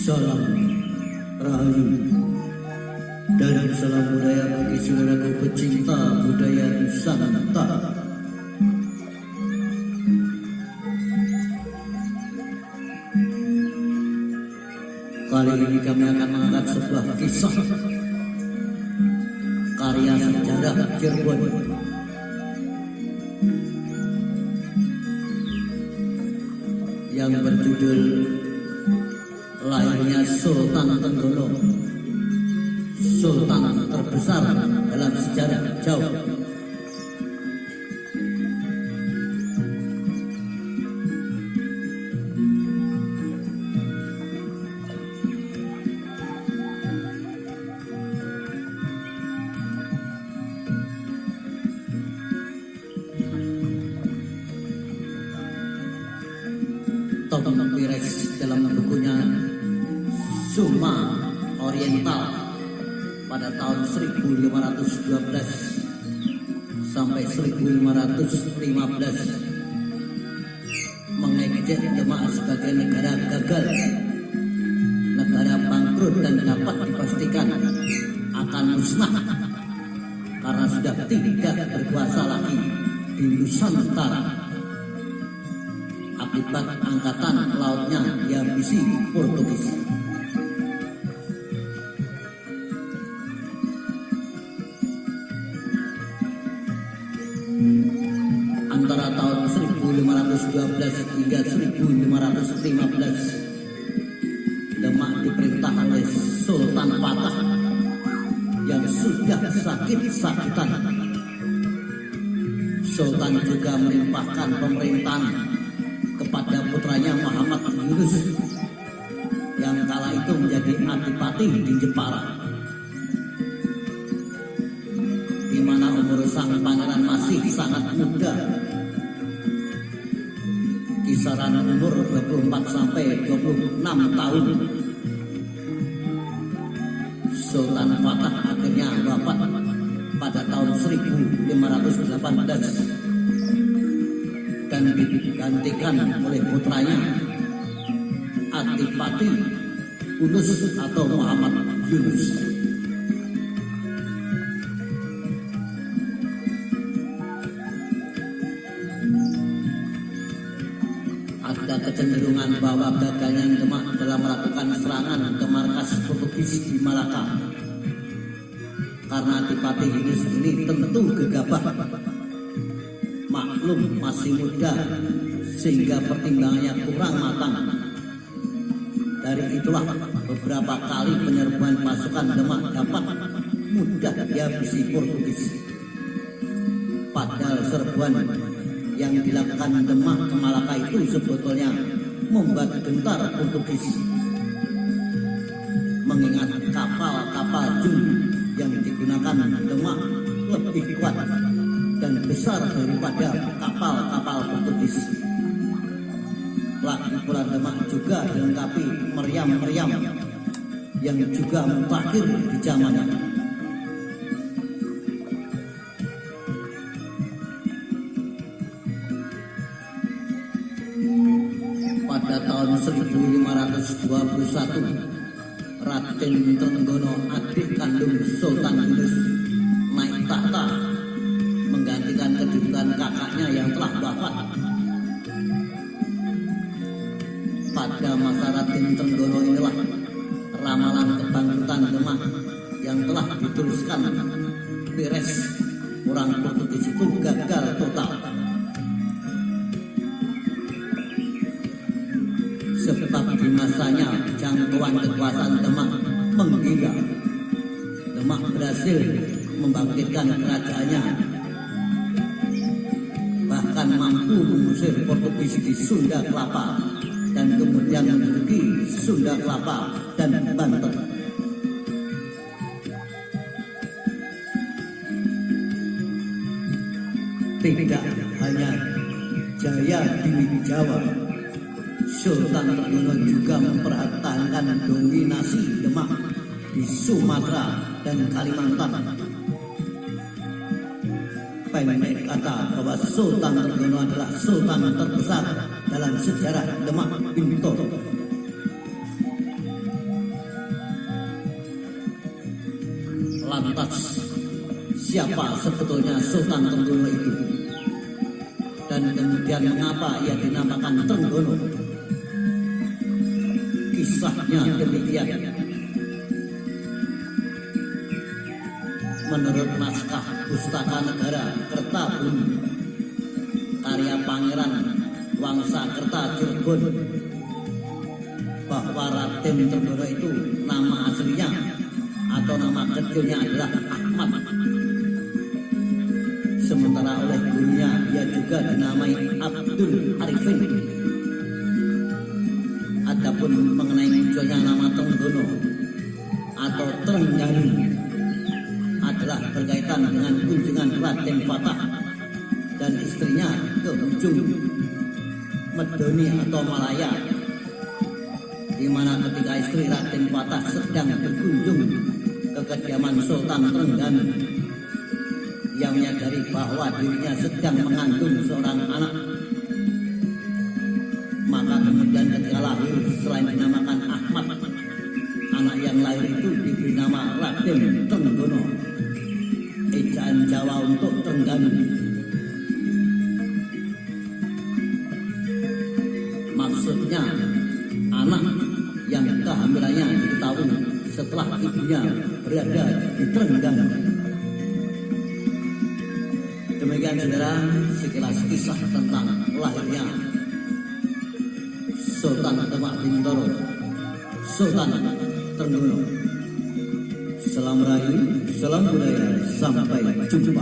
Salam Rahayu dan salam budaya bagi saudaraku pecinta budaya Nusantara. Kali ini kami akan mengangkat sebuah kisah karya sejarah Cirebon yang berjudul Lahirnya Sultan Trenggono, sultan terbesar dalam sejarah Jawa. Tom Pires dalam bukunya Suma Oriental pada tahun 1512 sampai 1515 mengejek Demak sebagai negara gagal, negara bangkrut dan dapat dipastikan akan musnah karena sudah tidak berkuasa lagi di Nusantara akibat angkatan lautnya dihabisi Portugis. Antara tahun 1512 hingga 1515 Demak diperintah oleh Sultan Patah yang sudah sakit-sakitan. Sultan juga melimpahkan pemerintahan kepada putranya Muhammad Yunus yang kala itu menjadi adipati di Jepara, di mana umur sang pangeran masih sangat muda, kisaran umur 24 sampai 26 tahun. Sultan Fatah akhirnya wafat pada tahun 1518 dan digantikan oleh putranya Adipati Unus atau Muhammad Yunus. Ada kecenderungan bahwa gagalnya Demak dalam melakukan serangan ke markas Portugis di Malaka karena Adipati Yunus ini tentu gegabah, maklum masih muda sehingga pertimbangannya kurang matang. Dari itulah beberapa kali penyerbuan pasukan Demak dapat mudah dihabisi Portugis. Padahal serbuan yang dilakukan Demak ke Malaka itu sebetulnya membuat gentar Portugis, mengingat kapal-kapal Jum yang digunakan Demak lebih kuat dan besar daripada kapal-kapal Portugis. Lagi pula Demak juga dilengkapi meriam-meriam yang juga mutakhir di zamannya. Pada tahun 1521, Raden Trenggono, adik kandung Sultan Yunus, naik tahta menggantikan kedudukan kakaknya yang telah wafat. Pada masa Raden Trenggono inilah ramalan kebangkitan Demak yang telah dituliskan Pires orang Portugis itu gagal total. Sebab di masanya jangkauan kekuasaan Demak menggila. Demak berhasil membangkitkan kerajaannya, bahkan mampu mengusir Portugis di Sunda Kelapa dan kemudian menduduki Sunda Kelapa dan Banten. Tidak hanya jaya di Jawa, Sultan Trenggono juga mempertahankan dominasi Demak di Sumatera dan Kalimantan. Pendek kata bahwa Sultan Trenggono adalah sultan terbesar dalam sejarah Demak Bintoro. siapa sebetulnya Sultan Trenggono itu, dan kemudian mengapa ia dinamakan Trenggono. Kisahnya demikian. Menurut naskah Pustaka Negara Kertabumi karya Pangeran Wangsakerta Cirebon, bahwa Raden Trenggono itu nama aslinya atau nama kecilnya adalah Ahmad. Sementara oleh gurunya ia juga dinamai Abdul Arifin. Adapun mengenai munculnya nama Trenggono atau Trengganu adalah berkaitan dengan kunjungan Raden Fatah dan istrinya ke ujung Medoni atau Malaya, di mana ketika istri Raden Fatah sedang berkunjung ke kediaman Sultan Trengganu yang menyadari bahwa dirinya sedang mengandung seorang anak, maka kemudian ketika lahir selain dinamakan Ahmad, anak yang lahir itu diberi nama Raden Trenggono, ejaan Jawa untuk Trengganu. Maksudnya anak yang kehamilannya diketahui setelah ibunya berada di Trengganu. Demikian saudara sekilas kisah tentang lahirnya Sultan Demak Bintoro, Sultan Trenggono. Salam Rahayu, salam budaya, sampai jumpa.